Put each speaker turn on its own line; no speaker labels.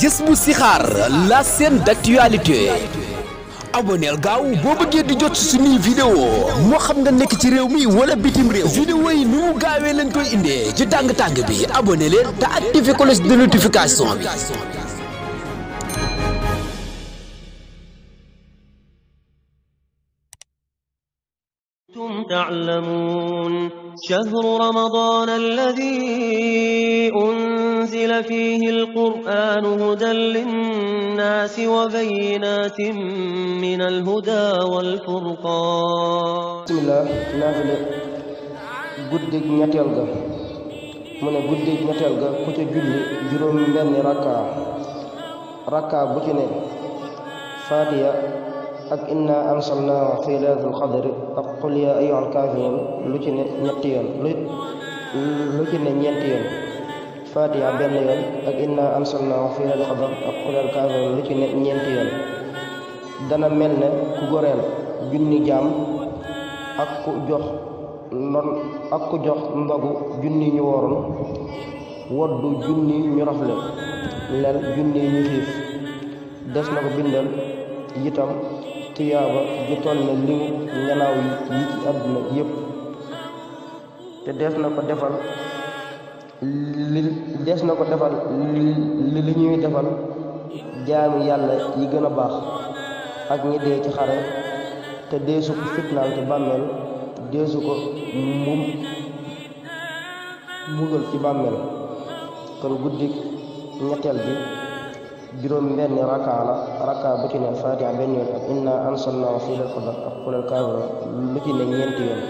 Jazbou Chikhar, la chaîne d'actualité. aboneel gaaw boo bëggee di jot suñuy vidéo moo xam nga nekk ci réew mi wala bitim réew. vidéo yi nu mu gaawee leen koy indee ci tàng-tàng bi abonné leen te activé cloche de notification bi.
أنتم تعلمون شهر رمضان الذي أنزل فيه القرآن هدى للناس وبينات من الهدى والفرقان.
بسم الله naafile guddig ñetteel ga mu ne guddig ñetteel ga ku ca julli juróom benn rakka bu ci ne Faatiha ak inna anzalnaahu fi laylatul qadr ak qul yaa ayyuhal kaafiruun lu ci ne ñetti yoon lu ci ne ñeenti yoon Faatiha benn yoon ak inna anzalnaahu fi laylatul qadr ak qul yaa ayyuhal kaafiruun lu ci ne ñeenti yoon dana mel ne ku goreel junni jaam ak ku jox ndogu junni ñu woroon woddu junni ñu rafle lel junni ñu xiif des na ko bindal itam tiyaaba ju toll na limu nganaaw yi ci àdduna yépp te des na ko defal li ñuy defal jaami yàlla yi gën a baax ak ñi dee ci xare te deesu ko fitnaal ci bàmmeel deesu ko mbugal ci bàmmeel kon guddik ñetteel bi juróom benn rakka bu ci ne Faatiha benn yoon ak inna anzalnaahu fi laylatil qadr ak qul yaa ayyuhal kaafiruun lu ci ne ñeenti yoon